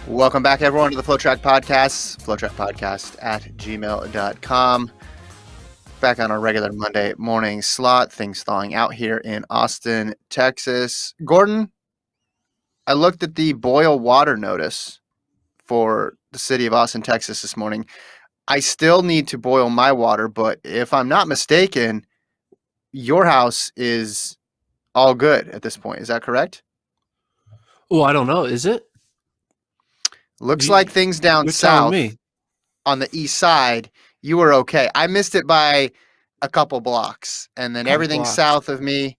Welcome back, everyone, to the FloTrack Podcast, FloTrack at gmail.com. Back on our regular Monday morning slot, things thawing out here in Austin, Texas. Gordon, I looked at the boil water notice for the city of Austin, Texas this morning. I still need to boil my water, but if I'm not mistaken, your house is all good at this point. Is that correct? Oh, I don't know. Is it? Looks like things down south on the east side, you were okay. I missed it by a couple blocks, and then everything south of me,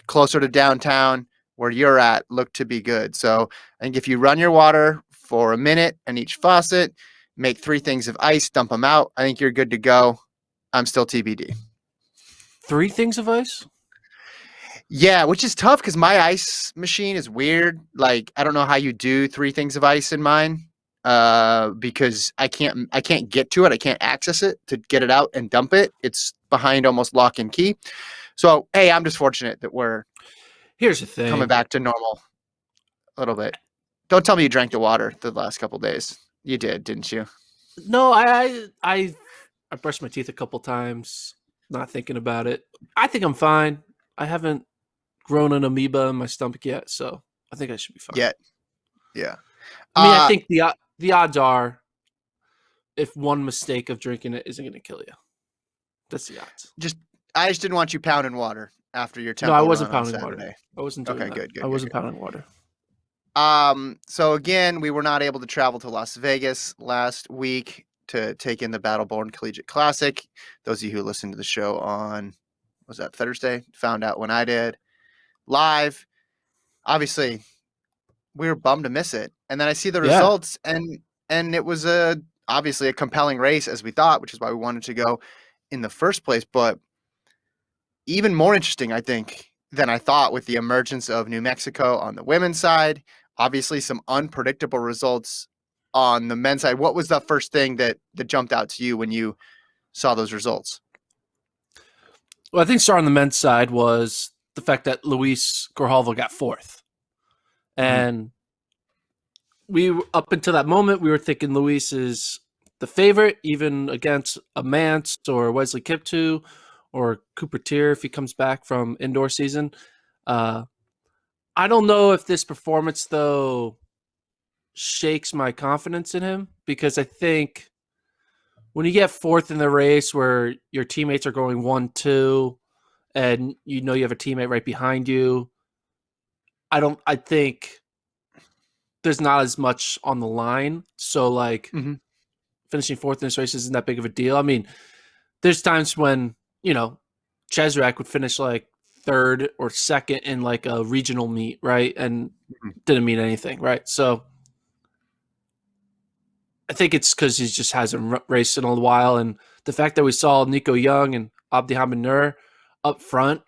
closer to downtown, where you're at, looked to be good. So I think if you run your water for a minute in each faucet, make 3 things of ice, dump them out, I think you're good to go. I'm still TBD. 3 things of ice? Yeah, which is tough because my ice machine is weird. Like, I don't know how you do 3 things of ice in mine, because I can't get to it. I can't access it to get it out and dump it. It's behind almost lock and key. So, hey, I'm just fortunate that here's the thing, coming back to normal a little bit. Don't tell me you drank the water the last couple days. You did, didn't you? No, I brushed my teeth a couple times, not thinking about it. I think I'm fine. I haven't grown an amoeba in my stomach yet, so I think I should be fine. Yeah. I mean, I think the odds are, if one mistake of drinking it isn't going to kill you. That's the odds. I just didn't want you pounding water after your tempo. No, I wasn't run pounding on water. Saturday. I wasn't doing that. Good. I wasn't pounding water. So again, we were not able to travel to Las Vegas last week to take in the Battleborn Collegiate Classic. Those of you who listened to the show on, was that Thursday, found out when I did live. Obviously, we were bummed to miss it. And then I see the results, and it was obviously a compelling race as we thought, which is why we wanted to go in the first place. But even more interesting, I think, than I thought, with the emergence of New Mexico on the women's side. Obviously, some unpredictable results on the men's side. What was the first thing that jumped out to you when you saw those results? Well, I think starting on the men's side was the fact that Luis Grijalva got 4th. And we, up until that moment, we were thinking Luis is the favorite, even against a Mance or Wesley Kiptoo or Cooper Tier if he comes back from indoor season. I don't know if this performance, though, shakes my confidence in him, because I think when you get 4th in the race where your teammates are going 1-2 and you know you have a teammate right behind you, I think there's not as much on the line. So, like, finishing 4th in this race isn't that big of a deal. I mean, there's times when, Chesrak would finish like 3rd or 2nd in like a regional meet, right? And didn't mean anything, right? So I think it's because he just hasn't raced in a while. And the fact that we saw Nico Young and Abdihamid Nur up front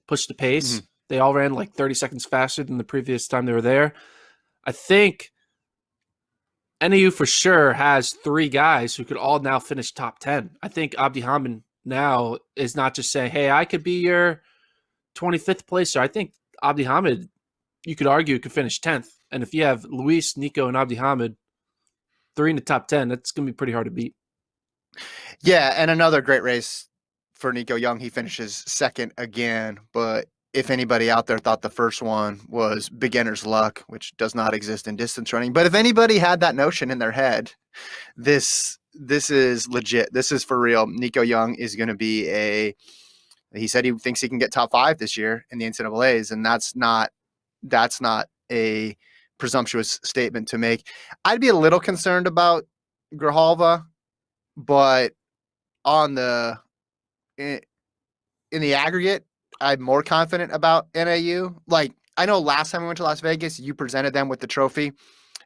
push the pace. They all ran like 30 seconds faster than the previous time they were there. I think NAU for sure has 3 guys who could all now finish top 10. I think Abdihamid now is not just saying, hey, I could be your 25th placer. I think Abdihamid, you could argue, could finish 10th. And if you have Luis, Nico, and Abdihamid, 3 in the top 10, that's going to be pretty hard to beat. Yeah, and another great race for Nico Young. He finishes 2nd again, but if anybody out there thought the first one was beginner's luck, which does not exist in distance running, but if anybody had that notion in their head, this is legit. This is for real. Nico Young is going to be he said he thinks he can get top 5 this year in the NCAAs, and that's not a presumptuous statement to make. I'd be a little concerned about Grijalva, but in the aggregate, I'm more confident about NAU. Like, I know last time we went to Las Vegas, you presented them with the trophy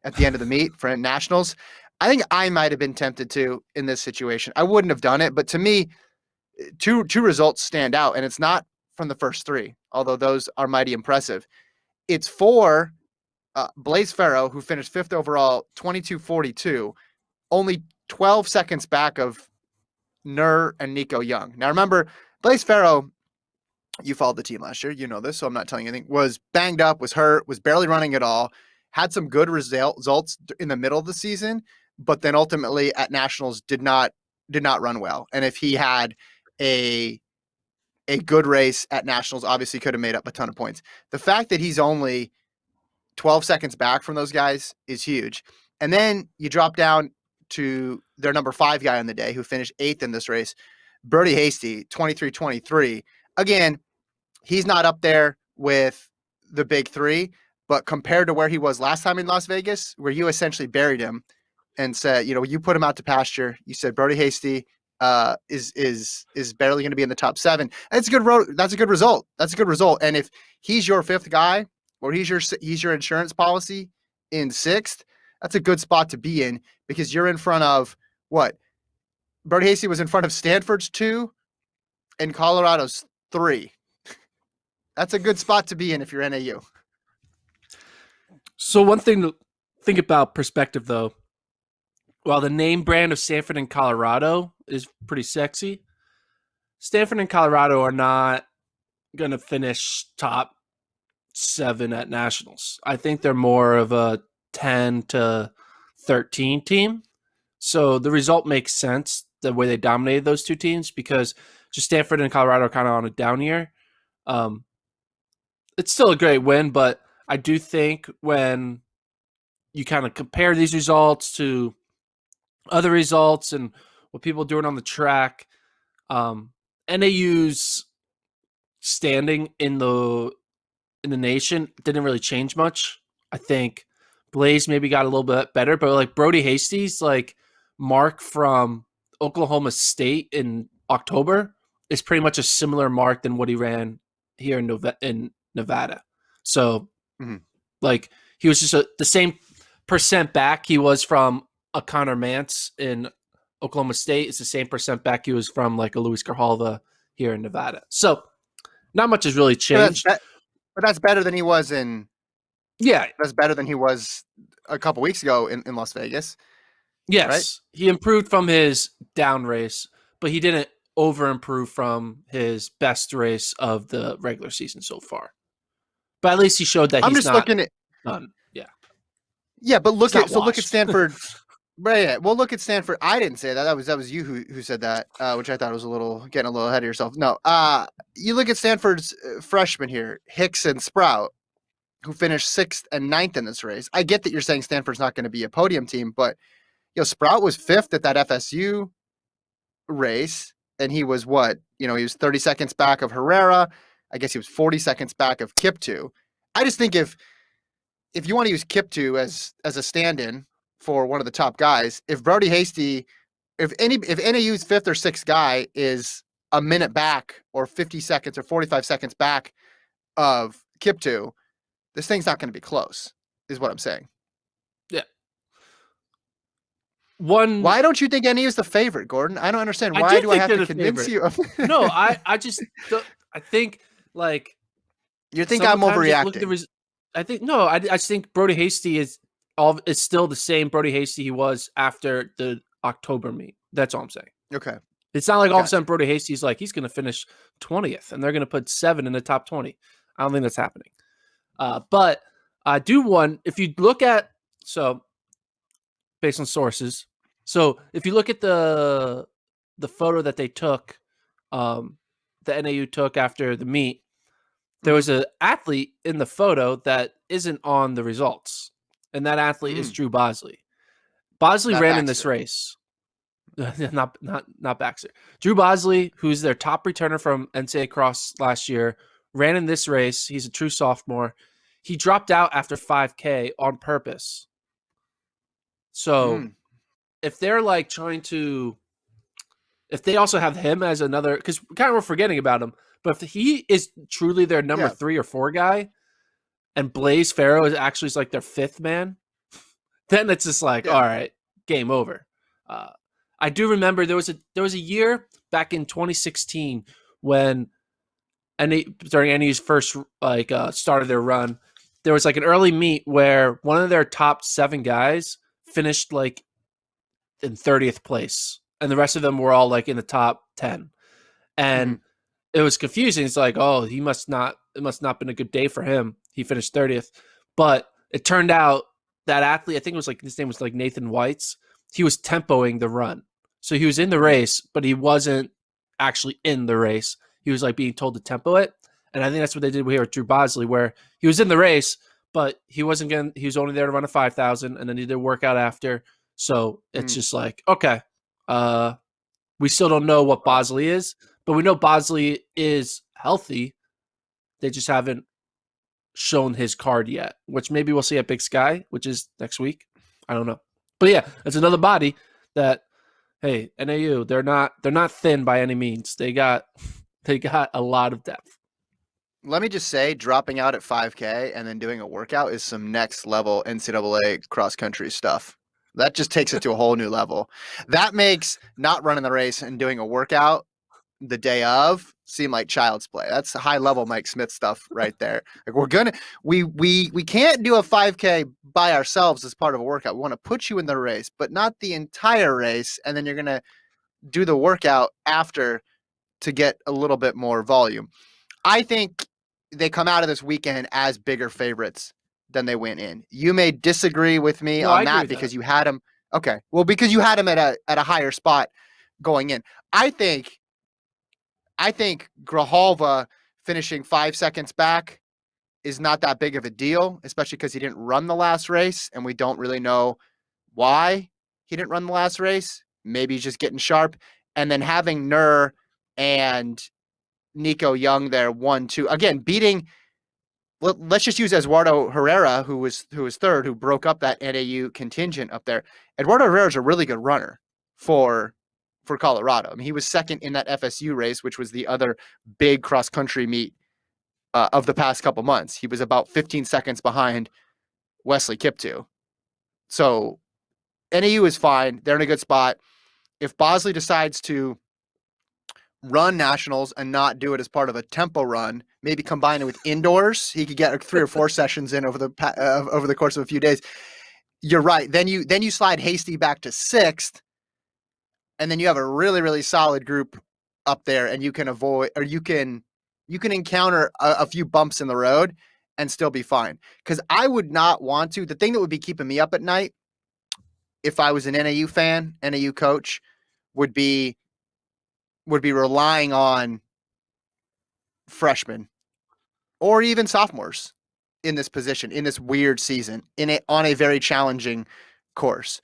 at the end of the meet for nationals. I think I might have been tempted to in this situation. I wouldn't have done it, but to me, two results stand out, and it's not from the first 3, although those are mighty impressive. It's for Blaise Ferro, who finished 5th overall, 22:42, only 12 seconds back of Nur and Nico Young. Now, remember, Blaise Ferro, you followed the team last year, you know this, so I'm not telling you anything, was banged up, was hurt, was barely running at all, had some good results in the middle of the season, but then ultimately at nationals did not run well. And if he had a good race at nationals, obviously could have made up a ton of points. The fact that he's only 12 seconds back from those guys is huge. And then you drop down to their number 5 guy on the day who finished 8th in this race, Brody Hasty, 23-23. Again, he's not up there with the big 3, but compared to where he was last time in Las Vegas, where you essentially buried him and said, you put him out to pasture. You said Brody Hasty is barely going to be in the top 7. That's a good result. That's a good result. And if he's your 5th guy, or he's your insurance policy in 6th, that's a good spot to be in, because you're in front of what? Brody Hasty was in front of Stanford's 2 and Colorado's 3. That's a good spot to be in if you're NAU. So one thing to think about perspective, though, while the name brand of Stanford and Colorado is pretty sexy, Stanford and Colorado are not going to finish top 7 at nationals. I think they're more of a 10 to 13 team. So the result makes sense the way they dominated those 2 teams, because just Stanford and Colorado are kind of on a down year. It's still a great win, but I do think when you kind of compare these results to other results and what people are doing on the track, NAU's standing in the nation didn't really change much. I think Blaise maybe got a little bit better, but like Brody Hasty's like mark from Oklahoma State in October is pretty much a similar mark than what he ran here in Nevada. So like he was just the same percent back he was from a Connor Mance in Oklahoma State. It's the same percent back he was from like a Luis Grijalva here in Nevada. So not much has really changed. But that's better than he was in. Yeah, that's better than he was a couple weeks ago in Las Vegas. Yes, right? He improved from his down race, but he didn't over improve from his best race of the regular season so far. But at least he showed that he's not done. Yeah. Yeah, but look at Stanford. Right. Yeah. Well, look at Stanford. I didn't say that. That was you who said that, which I thought was getting a little ahead of yourself. No. You look at Stanford's freshmen here, Hicks and Sprout, who finished 6th and 9th in this race. I get that you're saying Stanford's not going to be a podium team, but Sprout was 5th at that FSU race, and he was what? He was 30 seconds back of Herrera. I guess he was 40 seconds back of Kiptu. I just think if you want to use Kiptu as a stand-in for one of the top guys, if Brody Hasty, if NAU's 5th or 6th guy is a minute back or 50 seconds or 45 seconds back of Kiptu, this thing's not going to be close, is what I'm saying. Yeah. Why don't you think NAU is the favorite, Gordon? I don't understand. Why do I have to convince you? No, I think like you think I'm overreacting. I just think Brody Hasty is still the same Brody Hasty he was after the October meet. That's all I'm saying. Okay. It's not like all of a sudden Brody Hasty's like he's going to finish 20th and they're going to put 7 in the top 20. I don't think that's happening. But I do if you look at based on sources. So if you look at the photo that they took, the NAU took after the meet, there was an athlete in the photo that isn't on the results, and that athlete is Drew Bosley. Bosley ran in this race, not Baxter. Drew Bosley, who's their top returner from NCAA Cross last year, ran in this race. He's a true sophomore. He dropped out after 5K on purpose. So if they're like trying to, if they also have him as another, because kind of we're forgetting about him, but if he is truly their number 3 or 4 guy, and Blaise Ferro is actually like their 5th man, then it's just like, all right, game over. I do remember there was a year back in 2016 when during NAU's first start of their run, there was like an early meet where one of their top 7 guys finished like in 30th place, and the rest of them were all like in the top 10. And it was confusing. It's like, oh, it must not been a good day for him. He finished 30th. But it turned out that athlete, I think it was like his name was like Nathan White's. He was tempoing the run, so he was in the race, but he wasn't actually in the race. He was like being told to tempo it, and I think that's what they did here with Drew Bosley, where he was in the race, but he wasn't getting. He was only there to run a 5,000, and then he did a workout after. So it's just like, okay, we still don't know what Bosley is, but we know Bosley is healthy. They just haven't shown his card yet, which maybe we'll see at Big Sky, which is next week. I don't know. But yeah, it's another body that, hey, NAU, they're not thin by any means. They got a lot of depth. Let me just say, dropping out at 5K and then doing a workout is some next level NCAA cross country stuff. That just takes it to a whole new level. That makes not running the race and doing a workout the day of seem like child's play. That's high level Mike Smith stuff right there. Like we can't do a 5K by ourselves as part of a workout. We want to put you in the race, but not the entire race. And then you're going to do the workout after to get a little bit more volume. I think they come out of this weekend as bigger favorites than they went in. You may disagree with me on that because you had them. Okay. Well, because you had them at a higher spot going in. I think Grijalva finishing 5 seconds back is not that big of a deal, especially because he didn't run the last race, and we don't really know why he didn't run the last race. Maybe he's just getting sharp. And then having Nur and Nico Young there 1-2 again, beating. Let's just use Eduardo Herrera, who was third, who broke up that NAU contingent up there. Eduardo Herrera is a really good runner for Colorado. I mean, he was second in that FSU race, which was the other big cross country meet of the past couple months. He was about 15 seconds behind Wesley Kiptoo. So NAU is fine. They're in a good spot. If Bosley decides to run nationals and not do it as part of a tempo run, maybe combine it with indoors, he could get 3 or 4 sessions in over the course of a few days. You're right. Then you slide Hasty back to 6th, and then you have a really, really solid group up there, and you can avoid, or you can encounter a few bumps in the road and still be fine. Because I would not want to. The thing that would be keeping me up at night, if I was an NAU fan, NAU coach, would be relying on freshmen or even sophomores in this position, in this weird season, on a very challenging course.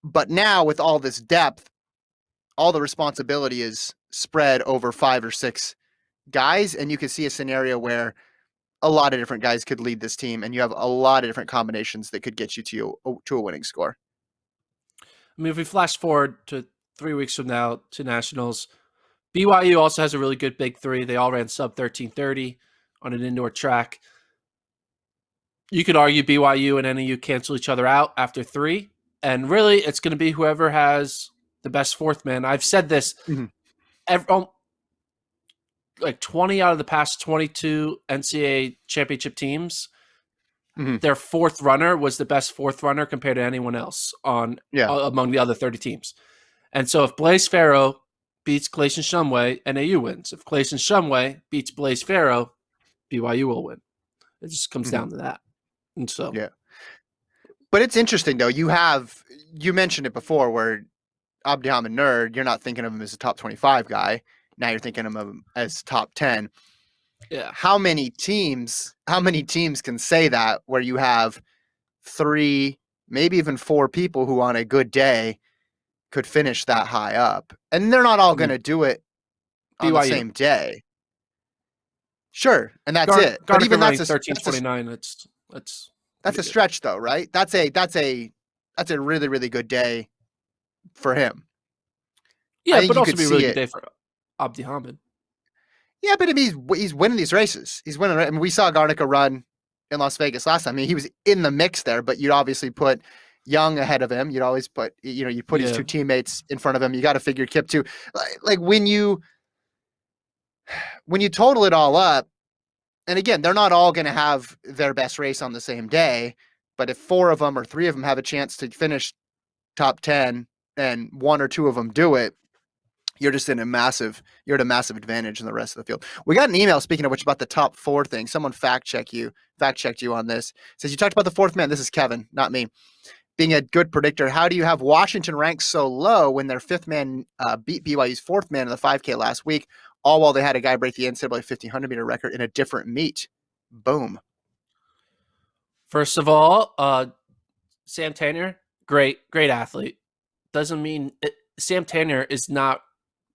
But now with all this depth, all the responsibility is spread over 5 or 6 guys, and you can see a scenario where a lot of different guys could lead this team, and you have a lot of different combinations that could get you to a winning score. I mean, if we flash forward to 3 weeks from now to nationals, BYU also has a really good big 3. They all ran sub 13:30 on an indoor track. You could argue BYU and NAU cancel each other out after 3, and really it's going to be whoever has the best fourth man. I've said this, like 20 out of the past 22 NCAA championship teams, their fourth runner was the best fourth runner compared to anyone else among the other 30 teams. And so if Blaise Ferro beats Clayton Shumway, NAU wins. If Clayton Shumway beats Blaise Ferro, BYU will win. It just comes down to that. And so, yeah. But it's interesting though. You mentioned it before where Abdihamid Nur, you're not thinking of him as a top 25 guy. Now you're thinking of him as top 10. Yeah. How many teams can say that where you have 3, maybe even 4 people who on a good day could finish that high up? And they're not all going to do it on the same day. Sure. And that's it. But even that's a 13:29. That's a stretch though, right? That's a really, really good day for him. Yeah, but also be a really good day for Abdihamid. Yeah, but I mean, he's winning these races. He's winning. I mean, we saw Garnica run in Las Vegas last time. I mean, he was in the mix there, but you'd obviously put Young ahead of him. You'd always put, you put his 2 teammates in front of him. You got to figure Kip too. Like when you total it all up, and again, they're not all going to have their best race on the same day, but if 4 of them or 3 of them have a chance to finish top 10 and 1 or 2 of them do it, you're just at a massive advantage in the rest of the field. We got an email, speaking of which, about the top 4 thing. Someone fact checked you on this. It says, you talked about the 4th man. This is Kevin, not me. Being a good predictor, how do you have Washington ranked so low when their 5th man beat BYU's 4th man in the 5K last week, all while they had a guy break the NCAA 1500 meter record in a different meet? Boom. First of all, Sam Tanner, great athlete. Doesn't mean Sam Tanner is not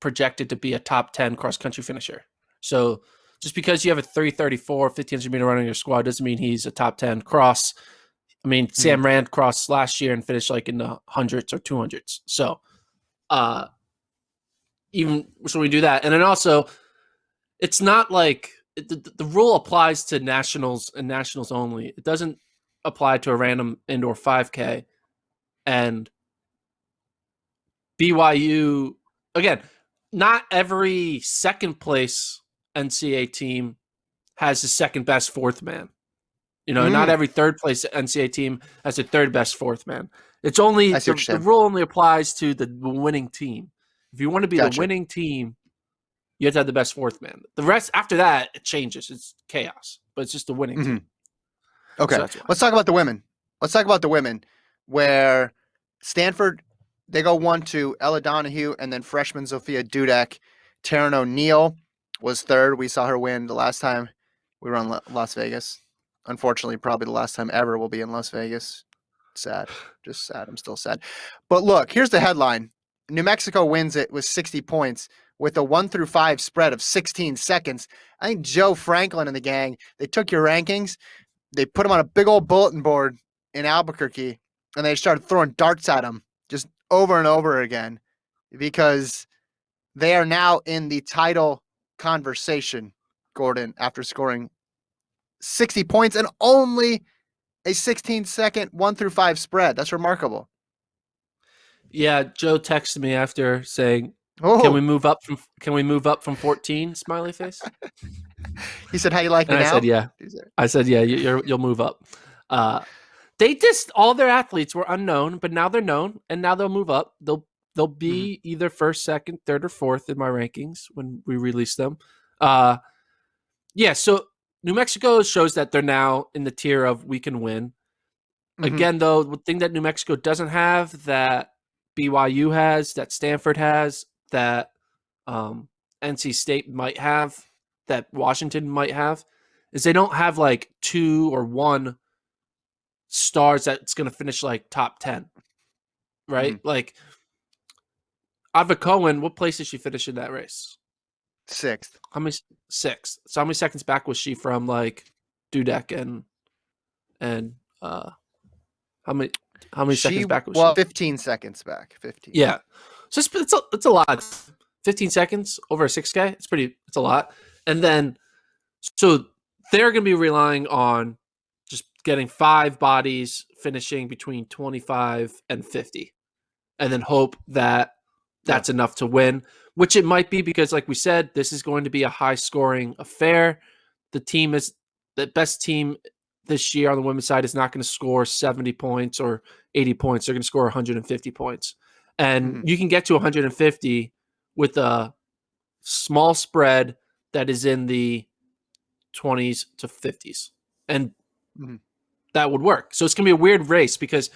projected to be a top 10 cross-country finisher. So just because you have a 334 1500 meter run on your squad doesn't mean he's a top 10 cross. I mean, Sam ran cross last year and finished like in the hundreds or 200s. So even so we do that. And then also, it's not like the rule applies to nationals and nationals only. It doesn't apply to a random indoor 5K. And BYU, again, not every second place NCAA team has the second best 4th man. You know, not every third place NCAA team has the 3rd best 4th man. It's only the rule only applies to the winning team. If you want to be the winning team, you have to have the best 4th man. The rest after that, it changes. It's chaos, but it's just the winning team. Okay, so let's talk about the women. Where Stanford, they go 1-2, Ella Donahue, and then freshman Sophia Dudek. Taryn O'Neill was 3rd. We saw her win the last time we were in Las Vegas. Unfortunately, probably the last time ever we'll be in Las Vegas. Sad. Just sad. I'm still sad. But look, here's the headline. New Mexico wins it with 60 points with a 1-5 spread of 16 seconds. I think Joe Franklin and the gang, they took your rankings, they put them on a big old bulletin board in Albuquerque, and they started throwing darts at them just over and over again because they are now in the title conversation, Gordon, after scoring 60 points and only a 16-second 1-5 spread. That's remarkable. Yeah, Joe texted me after saying, "Can we move up from 14?" Smiley face. He said, "How you like me now?" I said, "Yeah, you'll move up." They just all their athletes were unknown, but now they're known, and now they'll move up. They'll be either 1st, 2nd, 3rd, or 4th in my rankings when we release them. Yeah. So New Mexico shows that they're now in the tier of we can win. Again, though, the thing that New Mexico doesn't have that BYU has, that Stanford has, that NC State might have, that Washington might have, is they don't have like 2 or 1 stars that's going to finish like top 10, right? Like Ava Cohen, what place did she finish in that race? 6th. How many? 6th. So how many seconds back was she from like Dudek and how many seconds back was she? 15 seconds back. 15. Yeah. So it's a lot. 15 seconds over a 6K. It's a lot. And then so they're going to be relying on just getting 5 bodies finishing between 25 and 50 and then hope that that's enough to win, which it might be because, like we said, this is going to be a high-scoring affair. The best team this year on the women's side is not going to score 70 points or 80 points. They're going to score 150 points. And you can get to 150 with a small spread that is in the 20s to 50s. And that would work. So it's going to be a weird race because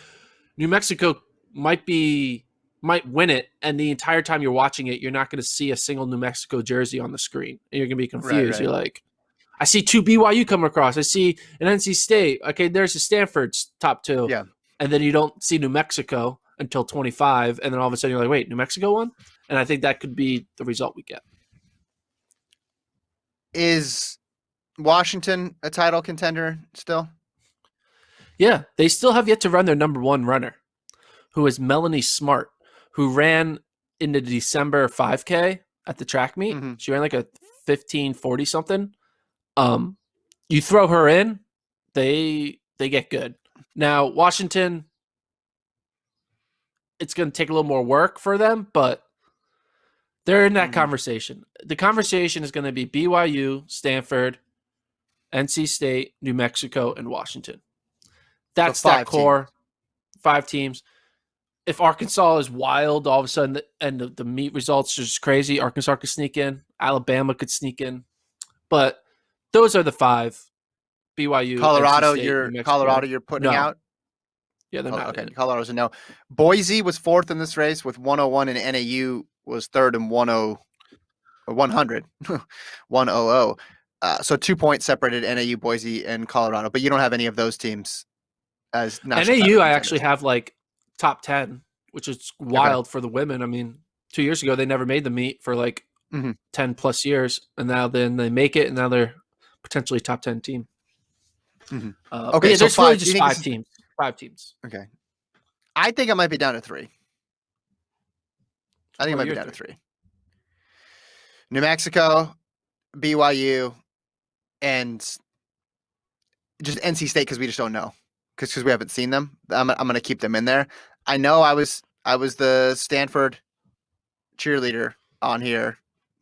New Mexico might win it, and the entire time you're watching it, you're not going to see a single New Mexico jersey on the screen. And you're going to be confused. Right. You're like, I see 2 BYU come across. I see an NC State. Okay, there's a Stanford's top 2. Yeah. And then you don't see New Mexico until 25, and then all of a sudden you're like, wait, New Mexico won? And I think that could be the result we get. Is Washington a title contender still? Yeah, they still have yet to run their number 1 runner, who is Melanie Smart, who ran in the December 5K at the track meet. She ran like a 15:40 something. You throw her in, they get good. Now, Washington, it's going to take a little more work for them, but they're in that conversation. The conversation is going to be BYU, Stanford, NC State, New Mexico, and Washington. That's that core. 5 teams. if Arkansas is wild all of a sudden and the meet results are just crazy, Arkansas could sneak in. Alabama could sneak in. But those are the 5. BYU, NC State, New Colorado Mexico. you're putting No. out? Yeah, they're not. Okay, Colorado's a no. Boise was 4th in this race with 101, and NAU was 3rd and 100. 100. So 2 points separated NAU, Boise, and Colorado, but you don't have any of those teams as national NAU, title I actually contenders. have like top 10, which is wild for the women. I mean, 2 years ago, they never made the meet for like 10 plus years. And now then they make it, and now they're potentially top 10 team. Okay, yeah, so there's really just 5 teams. 5 teams. Okay. I think it might be down to 3. I think it might be down to 3. New Mexico, BYU, and just NC State because we just don't know because we haven't seen them. I'm going to keep them in there. I know I was the Stanford cheerleader on here,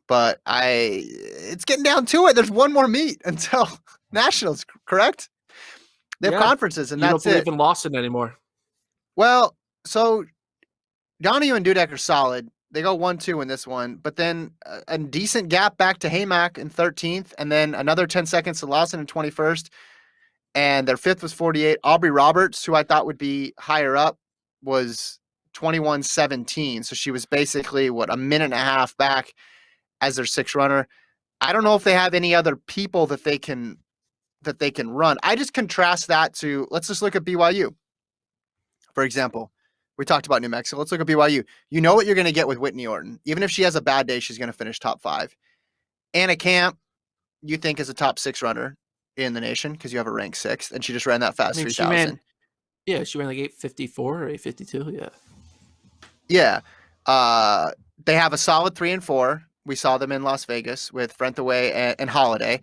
but it's getting down to it. There's one more meet until nationals, correct? They have conferences, and you that's don't believe it. in Lawson anymore. Well, so Donahue and Dudek are solid. They go 1-2 in this one, but then a decent gap back to Haymack in 13th, and then another 10 seconds to Lawson in 21st, and their 5th was 48. Aubrey Roberts, who I thought would be higher up, was 21:17. So she was basically a minute and a half back as their 6th runner. I don't know if they have any other people that they can run. I just contrast that to, let's just look at BYU. For example, we talked about New Mexico. Let's look at BYU. You know what you're going to get with Whitney Orton. Even if she has a bad day, she's going to finish top 5. Anna Camp, you think is a top 6 runner in the nation because you have a ranked 6th, and she just ran that fast 3,000. She ran like 8:54 or 8:52. Yeah. They have a solid 3 and 4. We saw them in Las Vegas with Frentaway and Holiday.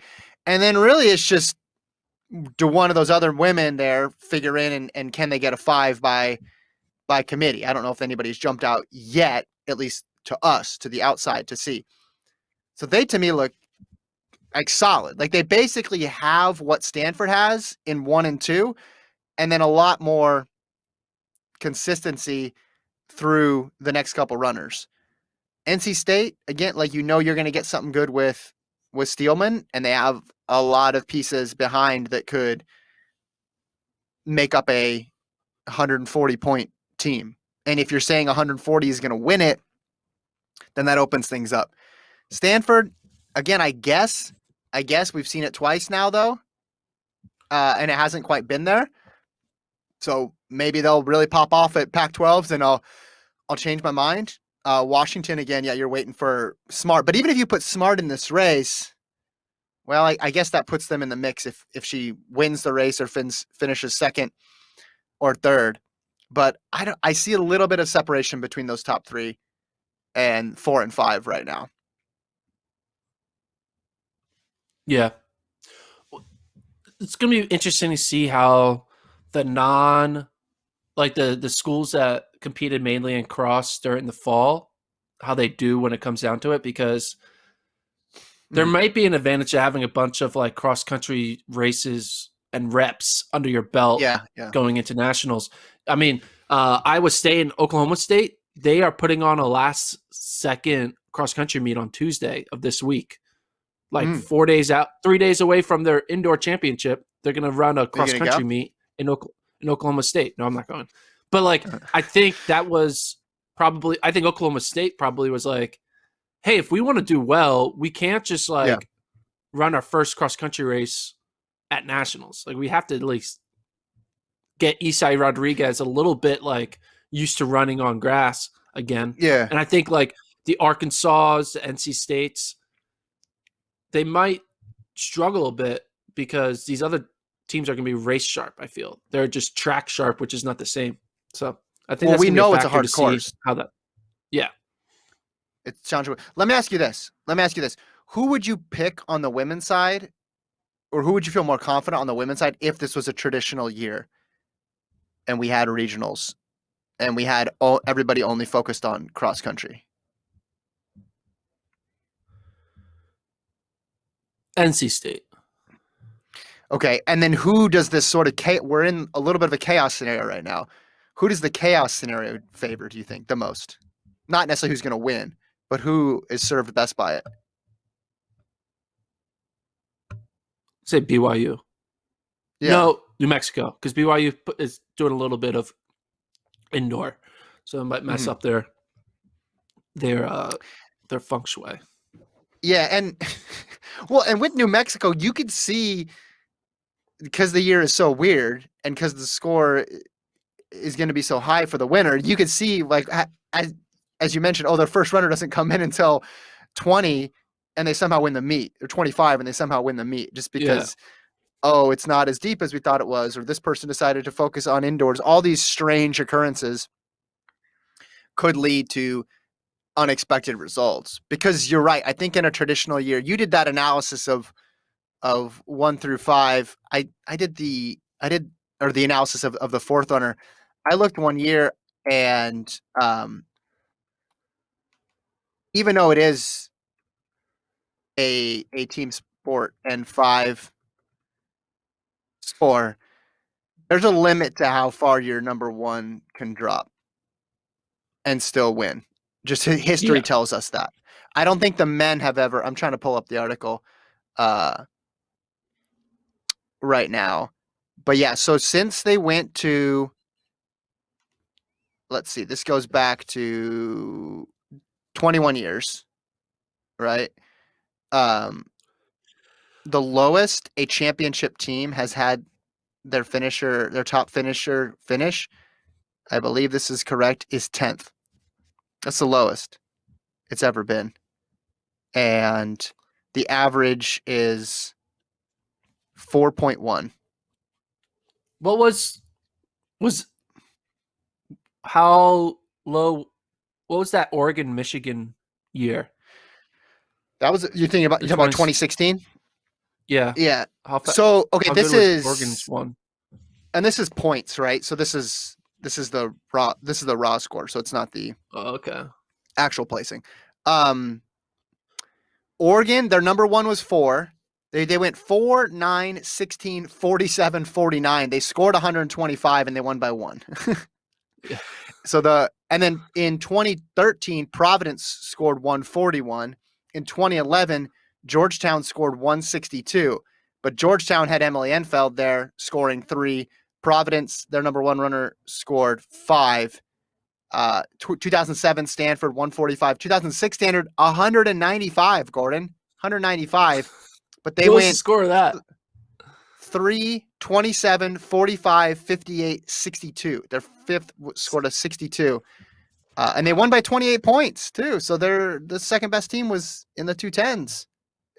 And then really it's just, do one of those other women there figure in and can they get a 5 by committee? I don't know if anybody's jumped out yet, at least to us, to the outside to see. So they, to me, look like solid. Like they basically have what Stanford has in 1 and 2, and then a lot more consistency through the next couple runners. NC State, again, like you're going to get something good with Steelman, and they have a lot of pieces behind that could make up a 140-point team. And if you're saying 140 is going to win it, then that opens things up. Stanford, again, I guess we've seen it twice now, though, and it hasn't quite been there. So maybe they'll really pop off at Pac-12s, and I'll change my mind. Washington, again, yeah, you're waiting for Smart. But even if you put Smart in this race, well, I guess that puts them in the mix if she wins the race or finishes 2nd or 3rd. But I see a little bit of separation between those top 3 and 4 and 5 right now. Yeah. It's going to be interesting to see how the the schools that competed mainly in cross during the fall, how they do when it comes down to it, because there might be an advantage to having a bunch of like cross country races and reps under your belt going into nationals. I mean, Iowa State and Oklahoma State, they are putting on a last second cross country meet on Tuesday of this week. Like 4 days out, 3 days away from their indoor championship, they're going to run a cross country meet in Oklahoma State. No, I'm not going. But like, I think Oklahoma State probably was like, hey, if we want to do well, we can't just run our first cross country race at nationals. Like we have to at least get Isai Rodriguez a little bit like used to running on grass again. Yeah. And I think like the Arkansas, the NC States, they might struggle a bit because these other teams are going to be race sharp. I feel they're just track sharp, which is not the same. So I think we know it's a hard course. Yeah. It sounds. Let me ask you this. Who would you pick on the women's side, or who would you feel more confident on the women's side if this was a traditional year and we had regionals and we had everybody only focused on cross country? NC State. Okay, and then who does this sort of we're in a little bit of a chaos scenario right now. who does the chaos scenario favor, do you think, the most? Not necessarily who's going to win, but who is served best by it? Say BYU. Yeah. No, New Mexico, because BYU is doing a little bit of indoor, so it might mess up their feng shui. Yeah, and well, and with New Mexico, you could see, because the year is so weird and because the score is going to be so high for the winner, you could see, like, as you mentioned, their first runner doesn't come in until 20 and they somehow win the meet, or 25 and they somehow win the meet, just because it's not as deep as we thought it was, or this person decided to focus on indoors. All these strange occurrences could lead to unexpected results, because you're right. I think in a traditional year, you did that analysis of 1 through 5. I did the analysis of the fourth runner. I looked one year, and even though it is a team sport and 5 score, there's a limit to how far your number one can drop and still win. Just history tells us that. I don't think the men have ever. I'm trying to pull up the article right now, but yeah. So since they went to, let's see, this goes back to 21 years, right? The lowest a championship team has had their top finisher finish, I believe this is correct, is 10th. That's the lowest it's ever been. And the average is 4.1. What was how low? What was that Oregon Michigan year? That was, you're talking about 2016? Yeah. Yeah. So okay, this is Oregon's one. And this is points, right? So this is the raw score. So it's not the actual placing. Oregon, their number one was 4. They went 4, 9, 16, 47, 49. They scored 125 and they won by 1. Yeah. And then in 2013, Providence scored 141. In 2011, Georgetown scored 162. But Georgetown had Emily Enfeld there scoring 3. Providence, their number one runner, scored 5. 2007, Stanford 145. 2006, Stanford 195. Gordon 195. But they went the score of that 3, 27, 45, 58, 62. Their fifth scored a 62. And they won by 28 points too. So the second best team was in the 210s.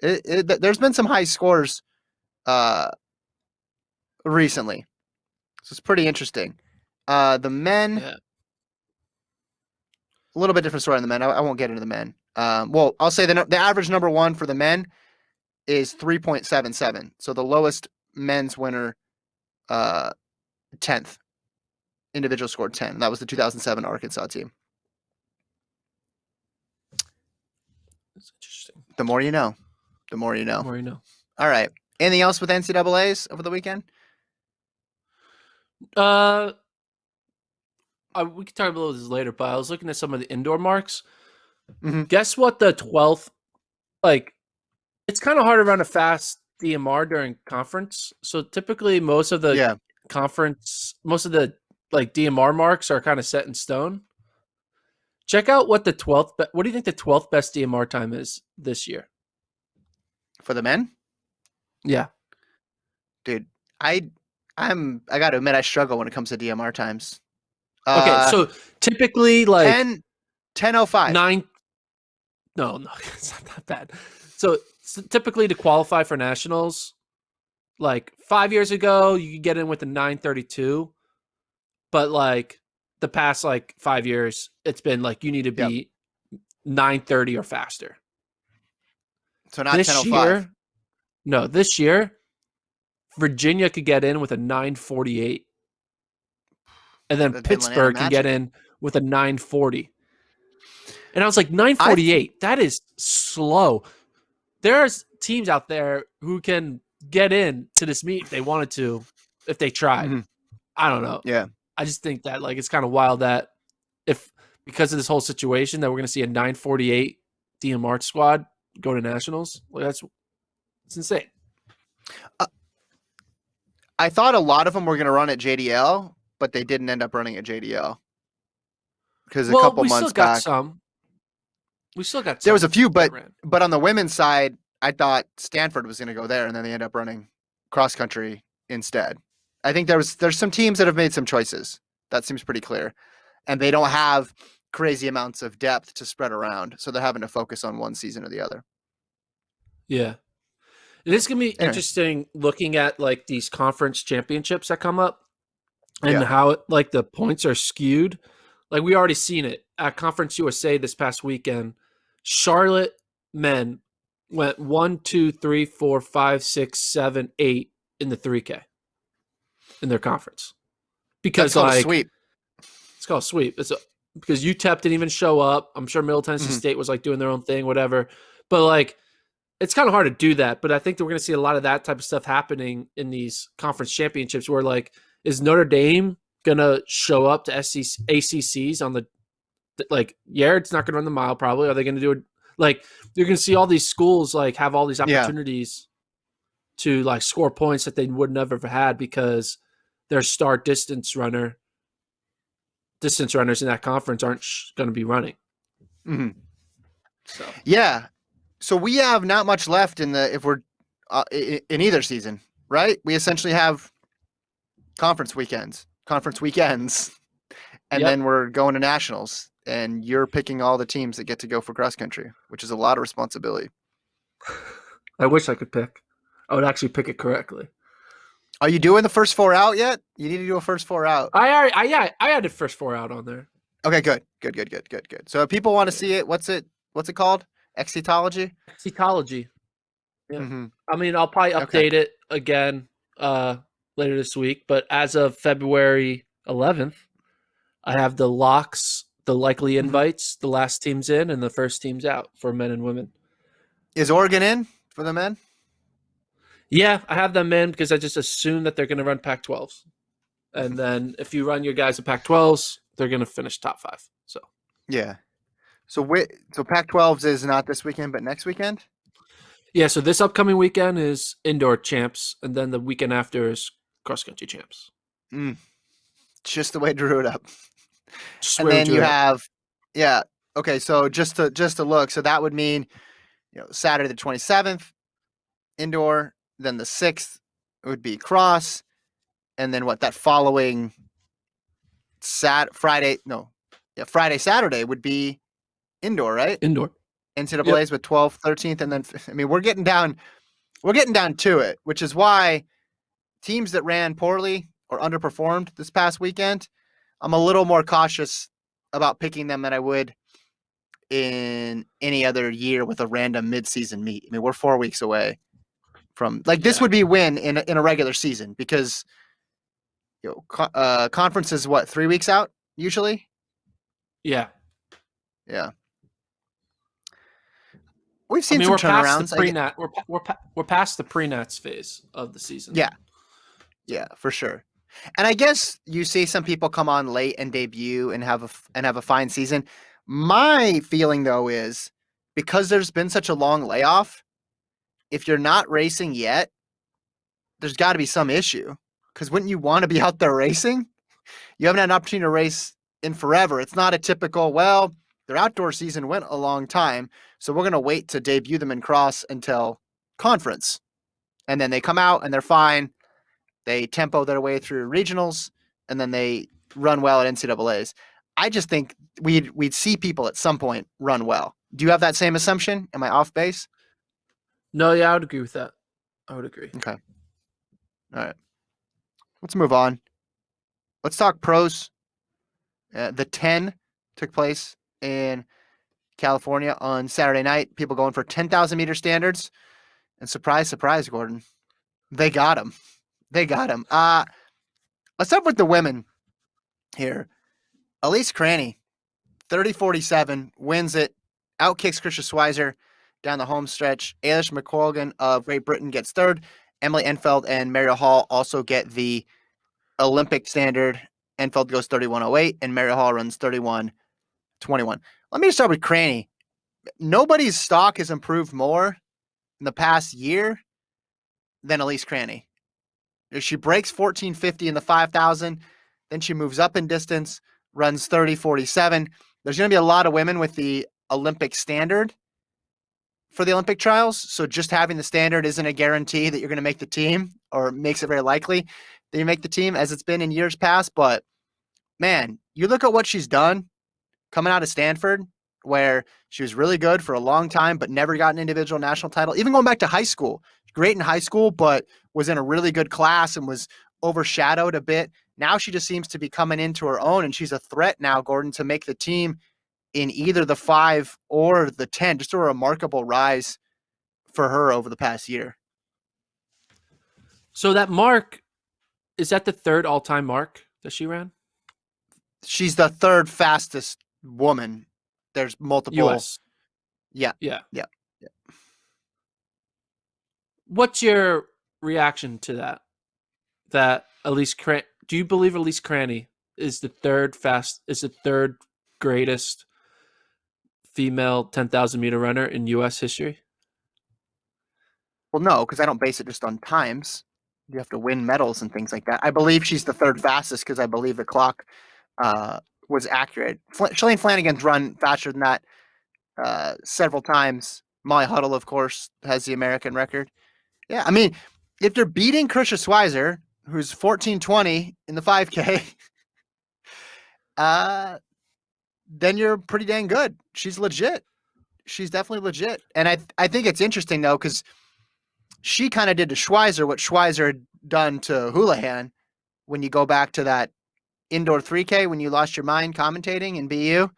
There's been some high scores recently. So it's pretty interesting. The men, a little bit different story on the men. I won't get into the men. Well, I'll say the average number one for the men is 3.77. So the lowest men's winner, 10th. Individual scored 10. That was the 2007 Arkansas team. That's interesting. The more you know. The more you know. The more you know. All right. Anything else with NCAAs over the weekend? We can talk about this later, but I was looking at some of the indoor marks. Mm-hmm. Guess what the 12th, it's kind of hard to run a fast DMR during conference. So typically most of the conference, most of the DMR marks are kind of set in stone. Check out what the 12th, what do you think the 12th best DMR time is this year? For the men? Yeah. Dude, I got to admit, I struggle when it comes to DMR times. Okay, so typically 10:05. 9. No, it's not that bad. So typically to qualify for nationals, 5 years ago, you could get in with a 9:32, but the past 5 years, it's been you need to be 9:30 or faster. So not 10:05. No, this year, Virginia could get in with a 9:48. And then Pittsburgh can get in with a 9:40. And I was like, 9:48, that is slow. There's teams out there who can get in to this meet if they wanted to, if they tried. Mm-hmm. I don't know. Yeah. I just think that like it's kind of wild that if because of this whole situation that we're going to see a 948 DMR squad go to nationals. Like it's insane. I thought a lot of them were going to run at JDL, but they didn't end up running at JDL because a couple months back, we still got there was a few, but ran. on the women's side, I thought Stanford was going to go there, and then they end up running cross country instead. I think there's some teams that have made some choices. That seems pretty clear, and they don't have crazy amounts of depth to spread around, so they're having to focus on one season or the other. Yeah. It is going to be interesting looking at like these conference championships that come up and how like the points are skewed. Like we already seen it at Conference USA this past weekend. Charlotte men went 1, 2, 3, 4, 5, 6, 7, 8 in the 3K in their conference. Because that's called like a sweep. It's called a sweep. Because UTEP didn't even show up. I'm sure Middle Tennessee State was like doing their own thing, whatever. But like it's kind of hard to do that, but I think that we're going to see a lot of that type of stuff happening in these conference championships where, like, is Notre Dame going to show up to ACCs on the, like, Yard's not going to run the mile probably. Are they going to do it? Like, you're going to see all these schools, like, have all these opportunities to, like, score points that they would never have had because their star distance runners in that conference aren't going to be running. Mm-hmm. So. Yeah. So we have not much left in in either season, right? We essentially have conference weekends, and then we're going to nationals, and you're picking all the teams that get to go for cross country, which is a lot of responsibility. I wish I could pick. I would actually pick it correctly. Are you doing the first 4 out yet? You need to do a first 4 out. I had the first 4 out on there. Okay, good. So if people want to see it, what's it called? Excitology? Excitology. Yeah. Mm-hmm. I mean, I'll probably update it again later this week, but as of February 11th, I have the locks, the likely invites, the last teams in and the first teams out for men and women. Is Oregon in for the men? Yeah, I have them in because I just assume that they're going to run Pac-12s. And then if you run your guys at Pac-12s, they're going to finish top 5. So yeah. So Pac-12s is not this weekend, but next weekend? Yeah, so this upcoming weekend is indoor champs, and then the weekend after is cross-country champs. Just the way drew it up. And then you have, okay, so just to look, so that would mean, Saturday the 27th, indoor, then the 6th would be cross, and then that following Friday, Saturday would be indoor, right? Indoor. NCAA's with 12th, 13th, and then we're getting down to it, which is why teams that ran poorly or underperformed this past weekend, I'm a little more cautious about picking them than I would in any other year with a random midseason meet. I mean, we're 4 weeks away from this would be a win in a regular season because conference is 3 weeks out usually. Yeah. We've seen some turnarounds. We're past the pre-nats phase of the season. Yeah, for sure. And I guess you see some people come on late and debut and have a fine season. My feeling though is because there's been such a long layoff, if you're not racing yet, there's got to be some issue. Because wouldn't you want to be out there racing? You haven't had an opportunity to race in forever. It's not a typical, their outdoor season went a long time, so we're going to wait to debut them in cross until conference. And then they come out and they're fine. They tempo their way through regionals, and then they run well at NCAAs. I just think we'd see people at some point run well. Do you have that same assumption? Am I off base? No, yeah, I would agree with that. I would agree. Okay. All right. Let's move on. Let's talk pros. The 10 took place in California on Saturday night. People going for 10,000 meter standards. And surprise, surprise, Gordon. They got him. Let's start with the women here. Elise Cranny, 30-47, wins it. Outkicks Krisha Schweizer down the home stretch. Ailish McColgan of Great Britain gets third. Emily Enfeld and Mariel Hall also get the Olympic standard Enfeld goes 31.08, and Mary Hall runs 31.21. Let me start with Cranny. Nobody's stock has improved more in the past year than Elise Cranny. She breaks 1450 in the 5,000, then she moves up in distance, runs 30.47. There's going to be a lot of women with the Olympic standard for the Olympic trials. So just having the standard isn't a guarantee that you're going to make the team, or makes it very likely that you make the team, as it's been in years past. But man, you look at what she's done coming out of Stanford, where she was really good for a long time, but never got an individual national title. Even going back to high school, great in high school, but was in a really good class and was overshadowed a bit. Now she just seems to be coming into her own, and she's a threat now, Gordon, to make the team in either the 5 or the 10. Just a remarkable rise for her over the past year. So that mark, is that the third all-time mark that she ran? She's the third fastest woman. There's multiple. US. Yeah. What's your reaction to that? That Elise Cranny, do you believe Elise Cranny is the third greatest female 10,000 meter runner in U.S. history? Well, no, because I don't base it just on times. You have to win medals and things like that. I believe she's the third fastest because I believe the clock was accurate. Shalane Flanagan's run faster than that several times. Molly Huddle, of course, has the American record. Yeah, I mean, if they're beating Krisha Schweizer, who's 14:20 in the 5K, then you're pretty dang good. She's legit. She's definitely legit. And I think it's interesting, though, because she kind of did to Schweizer what Schweizer had done to Houlihan when you go back to that indoor 3K when you lost your mind commentating in BU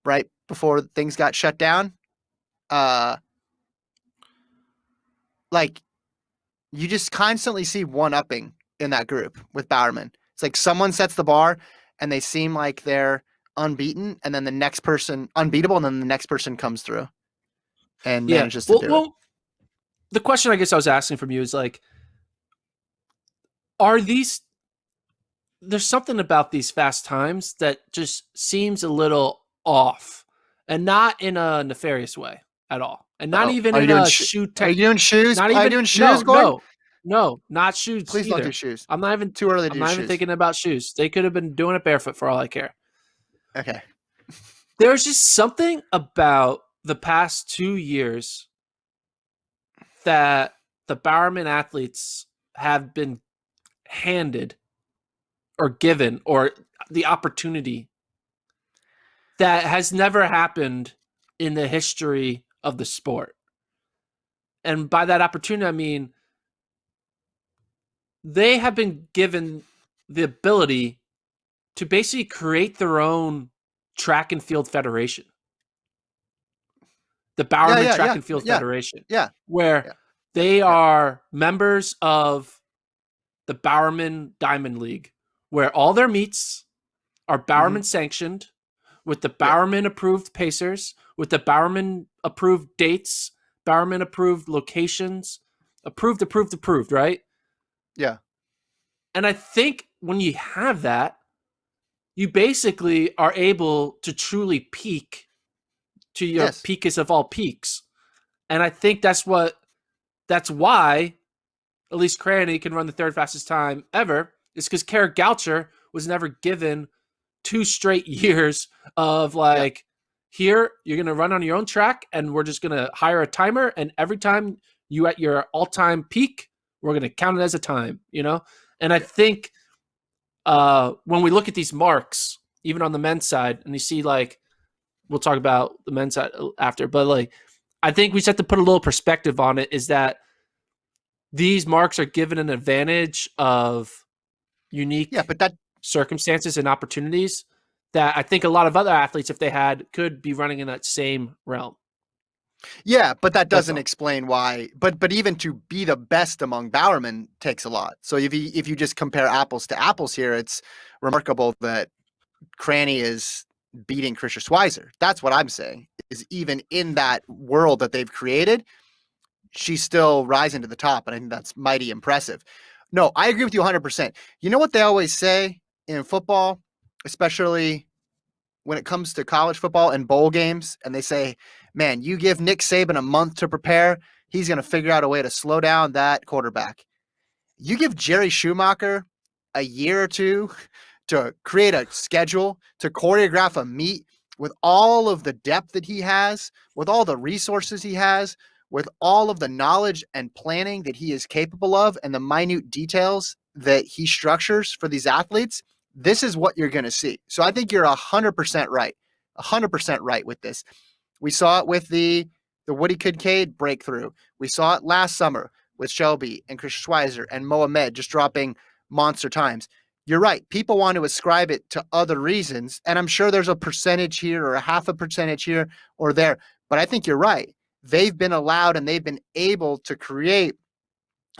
right before things got shut down. Like, you just constantly see one-upping in that group with Bowerman. It's like someone sets the bar and they seem like they're unbeaten, and then the next person unbeatable, and then the next person comes through and manages to do it. The question I guess I was asking from you is like, there's something about these fast times that just seems a little off, and not in a nefarious way at all. And not even in a shoe tech. Are you doing shoes? Not are you doing shoes, Gordon? No, not shoes. Please either. don't do shoes. I'm not even too early to do shoes. I'm not even thinking about shoes. They could have been doing it barefoot for all I care. Okay. There's just something about the past 2 years that the Bowerman athletes have been handed or given, or the opportunity, that has never happened in the history of the sport. And by that opportunity, I mean they have been given the ability to basically create their own track and field federation. The Bowerman Track and Field Federation. Yeah. Where they are members of the Bowerman Diamond League, where all their meets are Bowerman sanctioned, with the Bowerman approved pacers, with the Bowerman approved dates, Bowerman approved locations, approved, right? Yeah. And I think when you have that, you basically are able to truly peak to your peakest of all peaks. And I think that's why Elise Cranny can run the third fastest time ever, is because Kara Goucher was never given 2 straight years of here, you're going to run on your own track, and we're just going to hire a timer, and every time you at your all-time peak, we're going to count it as a time, you know? And I think when we look at these marks, even on the men's side, and you see, we'll talk about the men's side after, but I think we just have to put a little perspective on it, is that these marks are given an advantage of unique circumstances and opportunities that I think a lot of other athletes, if they had, could be running in that same realm. Yeah, but that doesn't explain why. But even to be the best among Bowerman takes a lot. So if you just compare apples to apples here, it's remarkable that Cranny is beating Krisha Schweizer. That's what I'm saying, is even in that world that they've created, she's still rising to the top, and I think that's mighty impressive. No, I agree with you 100%. You know what they always say in football, especially when it comes to college football and bowl games, and they say, man, you give Nick Saban a month to prepare, he's going to figure out a way to slow down that quarterback. You give Jerry Schumacher a year or two to create a schedule, to choreograph a meet with all of the depth that he has, with all the resources he has, with all of the knowledge and planning that he is capable of, and the minute details that he structures for these athletes. This is what you're going to see. So I think you're 100% right. 100% right with this. We saw it with the Woody Kincaid breakthrough. We saw it last summer with Shelby and Chris Schweizer and Mohamed just dropping monster times. You're right. People want to ascribe it to other reasons, and I'm sure there's a percentage here or a half a percentage here or there, but I think you're right. They've been allowed and they've been able to create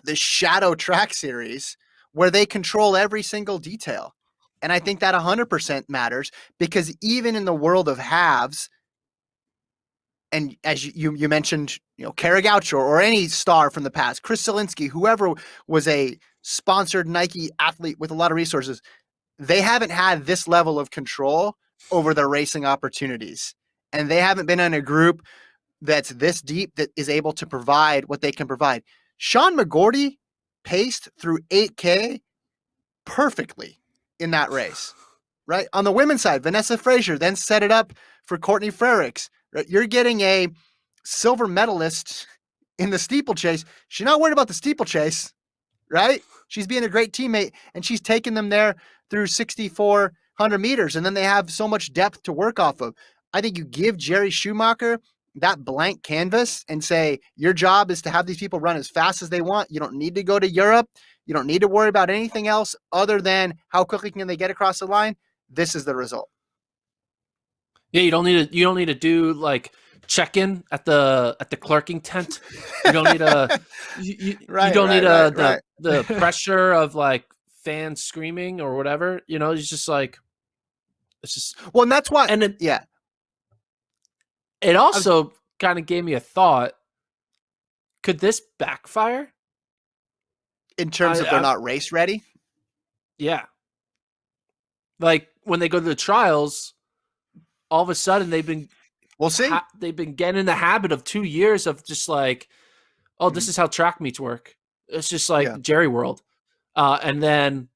this shadow track series where they control every single detail. And I think that 100% matters, because even in the world of halves, and as you mentioned, Kara Gaucho or any star from the past, Chris Zielinski, whoever was a sponsored Nike athlete with a lot of resources, they haven't had this level of control over their racing opportunities. And they haven't been in a group that's this deep that is able to provide what they can provide. Sean McGorty paced through 8K perfectly in that race, right? On the women's side, Vanessa Frazier then set it up for Courtney Frericks. Right? You're getting a silver medalist in the steeplechase. She's not worried about the steeplechase, right? She's being a great teammate, and she's taking them there through 6,400 meters, and then they have so much depth to work off of. I think you give Jerry Schumacher that blank canvas and say, your job is to have these people run as fast as they want. You don't need to go to Europe. You don't need to worry about anything else other than how quickly can they get across the line. This is the result. Yeah, you don't need to do like check-in at the clerking tent. You don't need the pressure of like fans screaming or whatever. It's just like, it's just, well, and that's why. And it also kind of gave me a thought. Could this backfire? In terms of they're not race ready? Yeah. Like when they go to the trials, all of a sudden we'll see. They've been getting in the habit of 2 years of just like, this is how track meets work. It's just like Jerry world. And then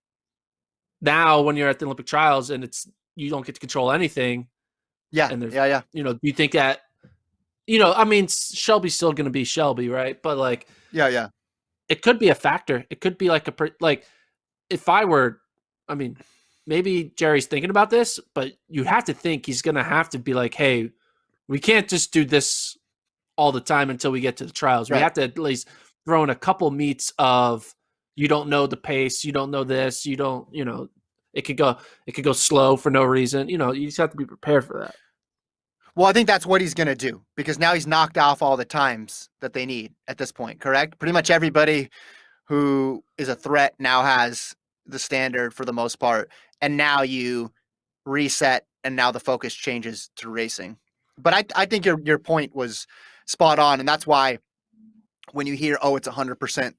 now when you're at the Olympic trials and you don't get to control anything. Yeah. And yeah. Do you think that, I mean, Shelby's still going to be Shelby, right? But like, yeah. It could be a factor. It could be like if I were, I mean, maybe Jerry's thinking about this, but you have to think he's going to have to be like, hey, we can't just do this all the time until we get to the trials. Right. We have to at least throw in a couple meets of, you don't know the pace, you don't know this, you don't, it could go slow for no reason. You just have to be prepared for that. Well, I think that's what he's going to do, because now he's knocked off all the times that they need at this point, correct? Pretty much everybody who is a threat now has the standard for the most part. And now you reset, and now the focus changes to racing. But I think your point was spot on. And that's why when you hear, it's 100%